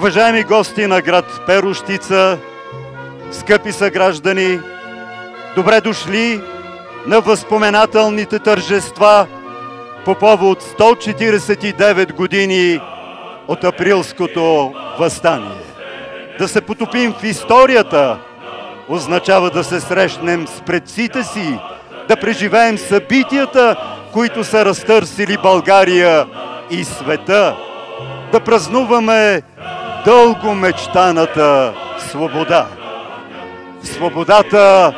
Уважаеми гости на град Перущица, скъпи съграждани, добре дошли на възпоменателните тържества по повод 149 години от Априлското въстание. Да се потопим в историята означава да се срещнем с предците си, да преживеем събитията, които са разтърсили България и света, да празнуваме дълго мечтаната свобода. Свободата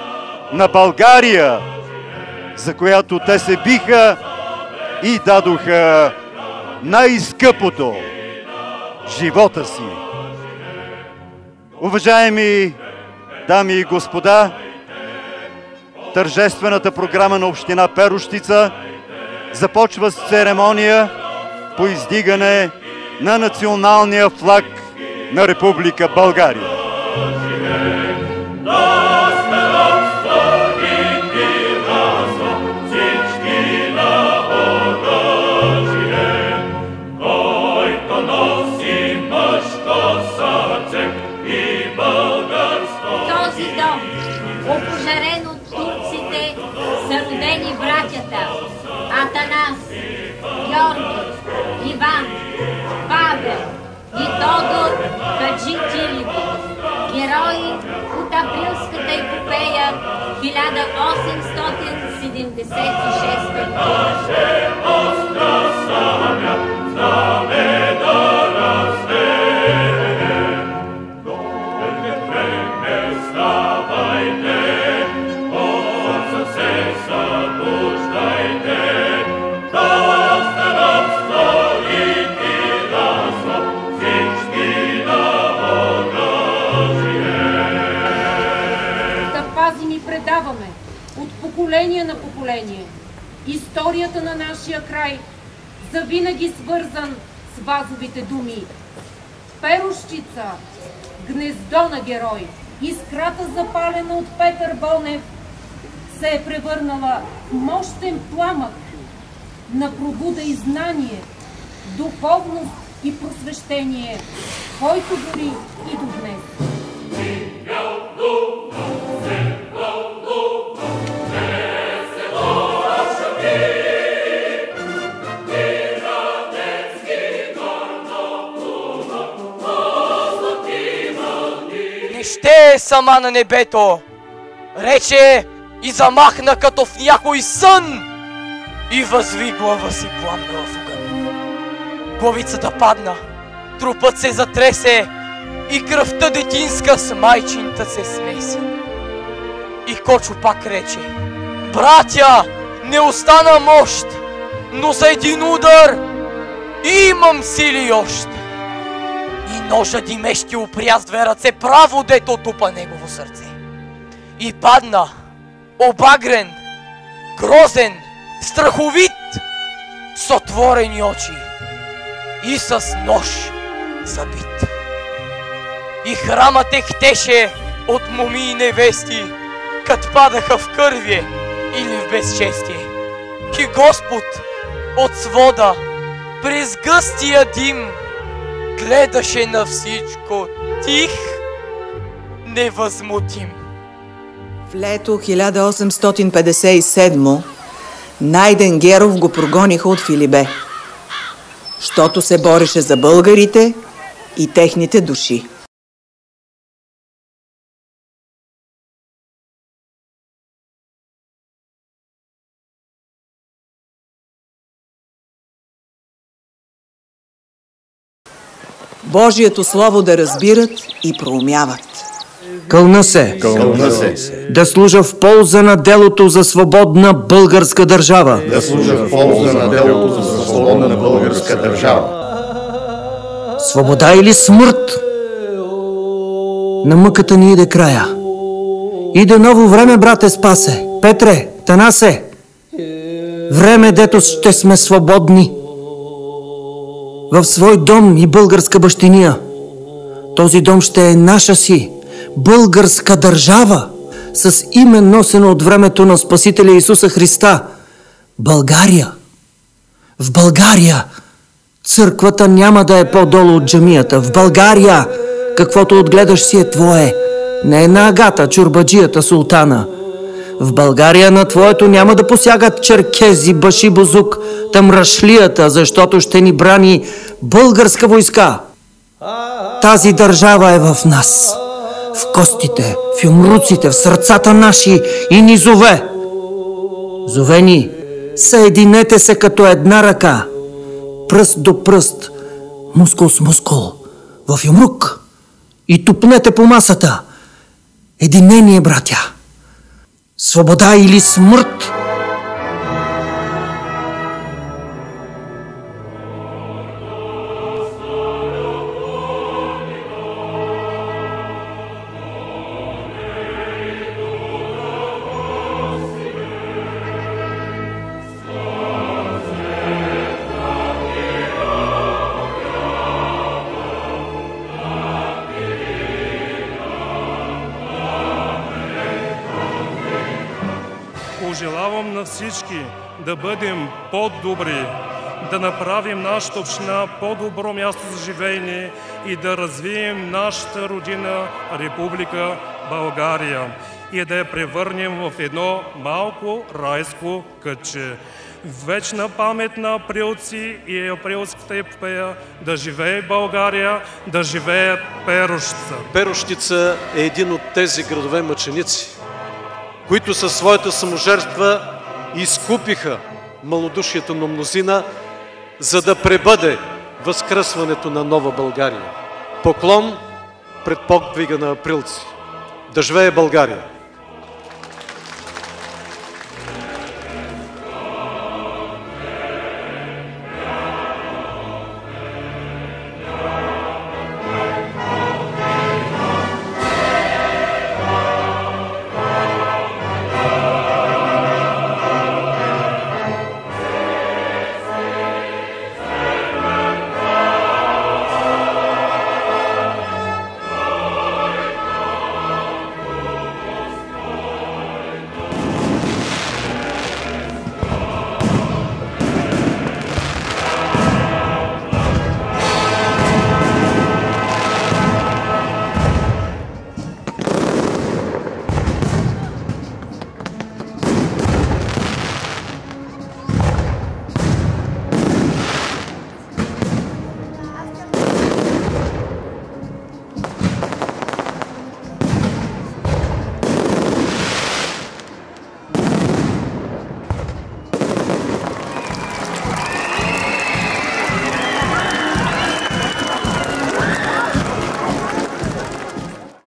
на България, за която те се биха и дадоха най-скъпото – живота си. Уважаеми дами и господа, тържествената програма на община Перущица започва с церемония по издигане на националния флаг на Република България. Този дом, опожарен от турците, са родени братята Атанас, Георги, Иван, Павел и Тодор Хаджитилеви, герои от Априлската епопея 1876 година. Предаваме от поколение на поколение историята на нашия край, завинаги свързан с вазовите думи. Перущица, гнездо на герой, искрата запалена от Петър Бонев, се е превърнала в мощен пламък на пробуда и знание, духовност и просвещение, който дори и до днес. Ще е сама на небето, рече и замахна като в някой сън и възви глава си пламна в огън. Главицата падна, трупът се затресе и кръвта детинска с майчинта се смеси. И Кочо пак рече: братя, не остана мощ, но за един удар имам сили още. И ножа димещи упря с две ръце право, дето тупа негово сърце. И падна, обагрен, грозен, страховит, с отворени очи и с нож забит. И храмът ехтеше от моми и невести, кът падаха в кървие или в безчестие. И Господ от свода през гъстия дим гледаше на всичко тих, невъзмутим. В лето 1857 Найден Геров го прогониха от Филибе, щото се бореше за българите и техните души. Божието Слово да разбират и проумяват. Кълна се да служа в полза на делото за свободна българска държава. Свобода или смърт? На мъката ни иде края. Иде ново време, брате Спасе, Петре, Танасе. Време, дето ще сме свободни. В свой дом и българска бащиния. Този дом ще е наша си българска държава, с име носено от времето на Спасителя Исуса Христа. България. В България Църквата няма да е по-долу от джамията. В България каквото отгледаш си е твое. Не е на Агата, чурбаджията султана. В България на твоето няма да посягат черкези, баши, бузук, тамрашлията, защото ще ни брани българска войска. Тази държава е в нас. В костите, в юмруците, в сърцата наши и ни зове. Зове ни, съединете се като една ръка. Пръст до пръст, мускул с мускул, в юмрук и тупнете по масата. Единение, братя. Свобода или смърт? Пожелавам на всички да бъдем по-добри, да направим нашата община по-добро място за живеене и да развием нашата родина Република България и да я превърнем в едно малко райско кътче. Вечна памет на априлци и априлската епопея. Да живее България, да живее Перущица. Перущица е един от тези градове мъченици, които със своята саможертва изкупиха малодушието на мнозина, за да пребъде възкръсването на нова България. Поклон пред подвига на априлци. Да живее България!